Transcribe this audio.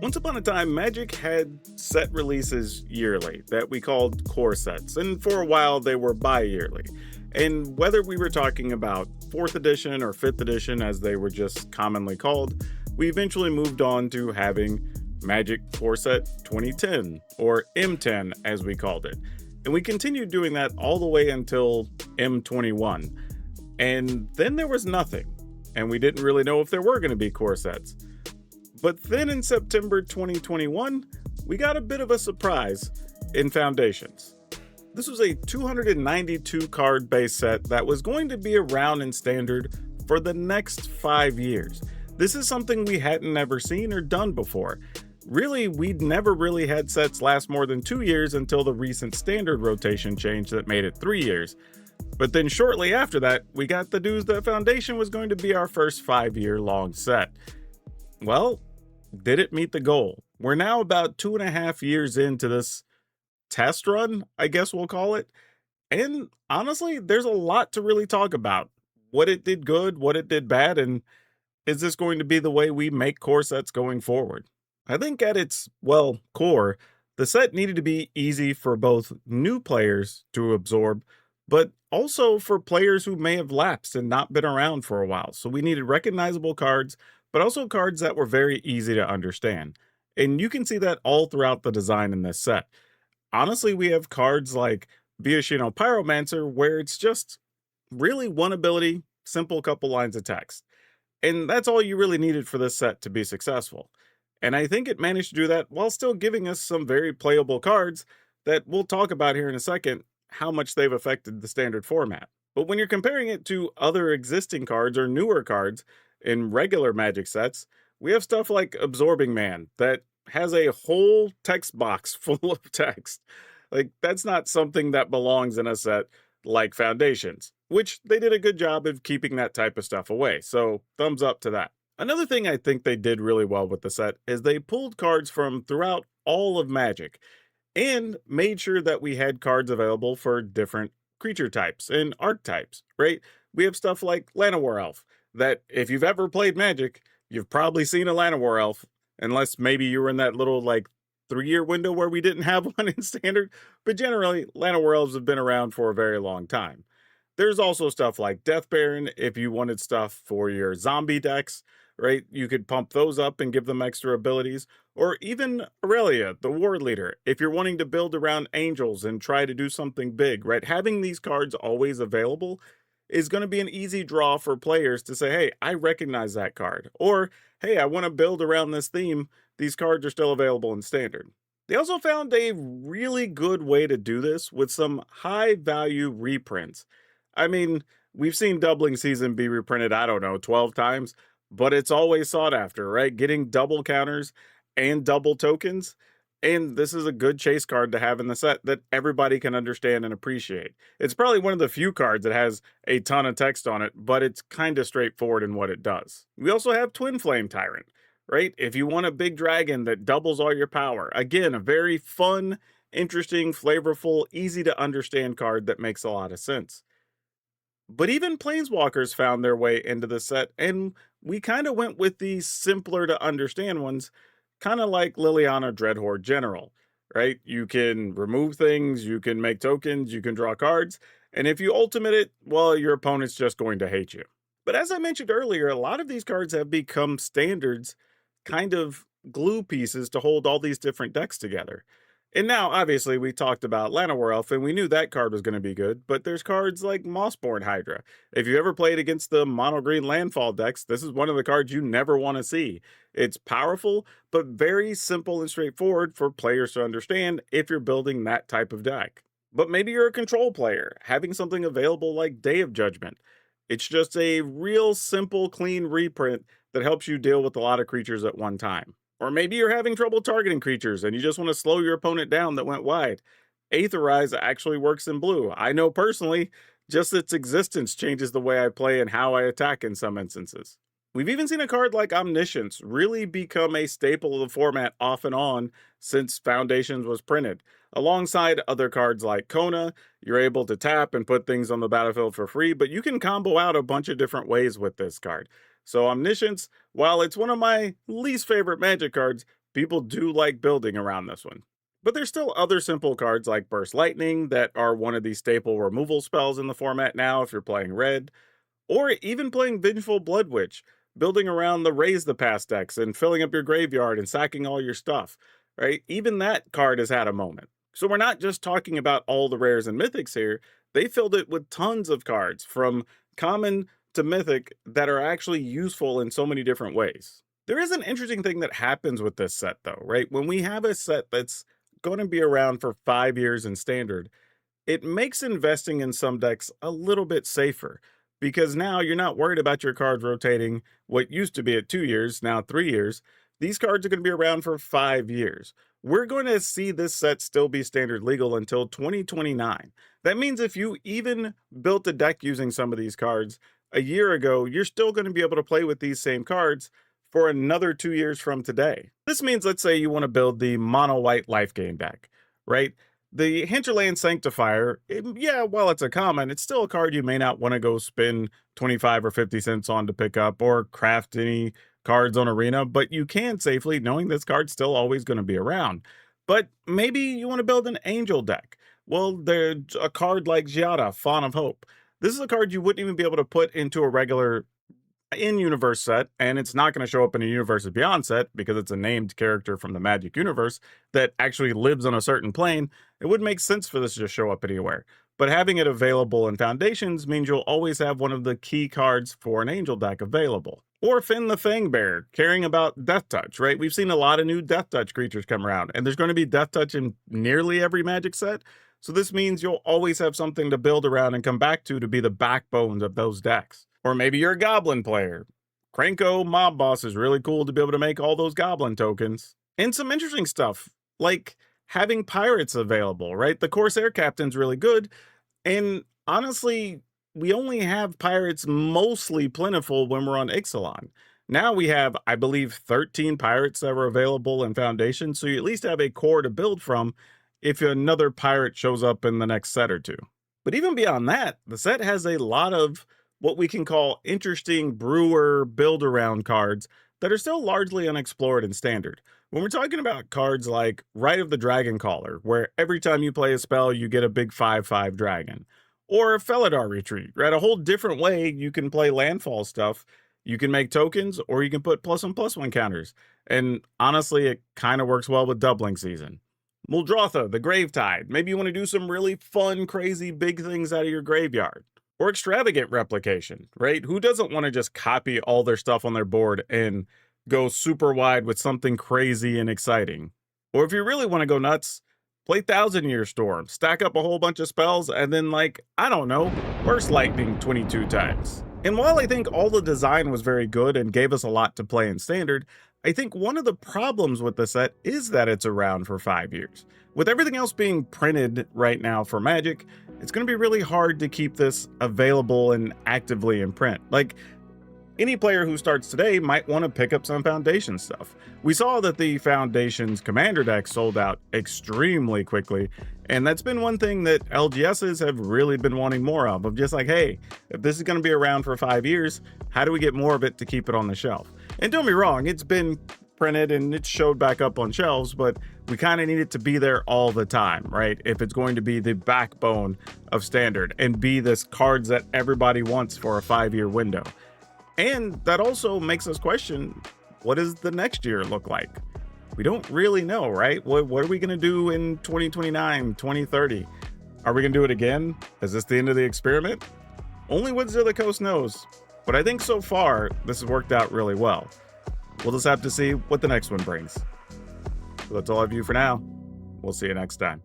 Once upon a time, Magic had set releases yearly that we called core sets, and for a while they were bi yearly. And whether we were talking about 4th edition or 5th edition, as they were just commonly called, we eventually moved on to having Magic Core Set 2010, or M10 as we called it. And we continued doing that all the way until M21. And then there was nothing, and we didn't really know if there were going to be core sets. But then in September 2021, we got a bit of a surprise in Foundations. This was a 292 card base set that was going to be around in Standard for the next 5 years. This is something we hadn't ever seen or done before. Really, we'd never really had sets last more than 2 years until the recent Standard rotation change that made it 3 years. But then shortly after that, we got the news that Foundation was going to be our first 5-year long set. Well, did it meet the goal? We're now about 2.5 years into this test run, I guess we'll call it. And honestly, there's a lot to really talk about. What it did good, what it did bad, and is this going to be the way we make core sets going forward? I think at its, core, the set needed to be easy for both new players to absorb, but also for players who may have lapsed and not been around for a while. So we needed recognizable cards, but also cards that were very easy to understand. And you can see that all throughout the design in this set. Honestly, we have cards like Bioshino Pyromancer, where it's just really one ability, simple couple lines of text. And that's all you really needed for this set to be successful. And I think it managed to do that while still giving us some very playable cards that we'll talk about here in a second, how much they've affected the standard format. But when you're comparing it to other existing cards or newer cards in regular Magic sets, we have stuff like Absorbing Man that has a whole text box full of text. Like, that's not something that belongs in a set like Foundations, which they did a good job of keeping that type of stuff away. So, thumbs up to that. Another thing I think they did really well with the set is they pulled cards from throughout all of Magic and made sure that we had cards available for different creature types and archetypes, right? We have stuff like Llanowar Elf that if you've ever played Magic, you've probably seen a Llanowar Elf, unless maybe you were in that little 3-year window where we didn't have one in Standard, but generally Llanowar Elves have been around for a very long time. There's also stuff like Death Baron if you wanted stuff for your zombie decks, right? You could pump those up and give them extra abilities. Or even Aurelia, the War Leader, if you're wanting to build around angels and try to do something big, right? Having these cards always available is going to be an easy draw for players to say, hey, I recognize that card. Or, hey, I want to build around this theme. These cards are still available in Standard. They also found a really good way to do this with some high value reprints. I mean, we've seen Doubling Season be reprinted, 12 times, but it's always sought after, right? Getting double counters and double tokens. And this is a good chase card to have in the set that everybody can understand and appreciate. It's probably one of the few cards that has a ton of text on it, but it's kind of straightforward in what it does. We also have Twin Flame Tyrant, right? If you want a big dragon that doubles all your power, again, a very fun, interesting, flavorful, easy to understand card that makes a lot of sense. But even Planeswalkers found their way into the set, and we kind of went with the simpler to understand ones, kind of like Liliana Dreadhorde General, right? You can remove things, you can make tokens, you can draw cards, and if you ultimate it, well, your opponent's just going to hate you. But as I mentioned earlier, a lot of these cards have become standards, kind of glue pieces to hold all these different decks together. And now, obviously, we talked about Llanowar Elf, and we knew that card was going to be good, but there's cards like Mossborn Hydra. If you ever played against the mono-green landfall decks, this is one of the cards you never want to see. It's powerful, but very simple and straightforward for players to understand if you're building that type of deck. But maybe you're a control player, having something available like Day of Judgment. It's just a real simple, clean reprint that helps you deal with a lot of creatures at one time. Or maybe you're having trouble targeting creatures and you just want to slow your opponent down that went wide. Aetherize actually works in blue. I know personally, just its existence changes the way I play and how I attack in some instances. We've even seen a card like Omniscience really become a staple of the format off and on since Foundations was printed. Alongside other cards like Kona, you're able to tap and put things on the battlefield for free, but you can combo out a bunch of different ways with this card. So Omniscience, while it's one of my least favorite Magic cards, People do like building around this one. But there's still other simple cards like Burst Lightning that are one of these staple removal spells in the format now if you're playing red, or even playing Vengeful Blood Witch, building around the Raise the Past decks and filling up your graveyard and sacking all your stuff, right? Even that card has had a moment. So we're not just talking about all the rares and mythics here. They filled it with tons of cards from common to mythic that are actually useful in so many different ways. There is an interesting thing that happens with this set though, right? When we have a set that's going to be around for 5 years in standard, it makes investing in some decks a little bit safer because now you're not worried about your cards rotating what used to be at 2 years, now 3 years. These cards are going to be around for 5 years. We're going to see this set still be standard legal until 2029. That means if you even built a deck using some of these cards a year ago, you're still going to be able to play with these same cards for another 2 years from today. This means, let's say you want to build the mono white life gain deck, right? The Hinterland Sanctifier, yeah, while it's a common, it's still a card you may not want to go spend 25 or 50 cents on to pick up or craft any cards on Arena, but you can safely, knowing this card's still always going to be around. But maybe you want to build an Angel deck. Well, there's a card like Giada, Fawn of Hope. This is a card you wouldn't even be able to put into a regular in-universe set, and it's not going to show up in a Universes Beyond set because it's a named character from the Magic universe that actually lives on a certain plane. It wouldn't make sense for this to just show up anywhere. But having it available in Foundations means you'll always have one of the key cards for an Angel deck available. Or Finn the Fangbearer, caring about Death Touch, right? We've seen a lot of new Death Touch creatures come around, and there's going to be Death Touch in nearly every Magic set. So this means you'll always have something to build around and come back to be the backbones of those decks. Or maybe you're a Goblin player. Krenko Mob Boss is really cool to be able to make all those Goblin tokens. And some interesting stuff, like having pirates available, right? The Corsair Captain's really good. And honestly, we only have pirates mostly plentiful when we're on Ixalan. Now we have, I believe, 13 pirates that are available in Foundation, so you at least have a core to build from if another pirate shows up in the next set or two. But even beyond that, the set has a lot of what we can call interesting brewer build around cards that are still largely unexplored in standard. When we're talking about cards like Rite of the Dragon Caller, where every time you play a spell, you get a big 5/5 dragon, or Felidar Retreat, right? A whole different way you can play landfall stuff. You can make tokens, or you can put +1/+1 counters. And honestly, it kind of works well with doubling season. Muldrotha, the Gravetide. Maybe you want to do some really fun, crazy, big things out of your graveyard. Or Extravagant Replication, right? Who doesn't want to just copy all their stuff on their board and go super wide with something crazy and exciting? Or if you really want to go nuts, play Thousand Year Storm, stack up a whole bunch of spells, and then, like, I don't know, Burst Lightning 22 times. And while I think all the design was very good and gave us a lot to play in standard, I think one of the problems with the set is that it's around for 5 years. With everything else being printed right now for Magic, it's going to be really hard to keep this available and actively in print. Like, any player who starts today might want to pick up some Foundation stuff. We saw that the Foundations Commander deck sold out extremely quickly, and that's been one thing that LGSs have really been wanting more of just like, hey, if this is going to be around for 5 years, how do we get more of it to keep it on the shelf? And don't be wrong, it's been printed and it showed back up on shelves, but we kind of need it to be there all the time, right? If it's going to be the backbone of standard and be this cards that everybody wants for a 5-year window. And that also makes us question, what does the next year look like? We don't really know, right? What are we going to do in 2029, 2030? Are we going to do it again? Is this the end of the experiment? Only Wizards of the Coast knows. But I think so far, this has worked out really well. We'll just have to see what the next one brings. So that's all I have for you for now. We'll see you next time.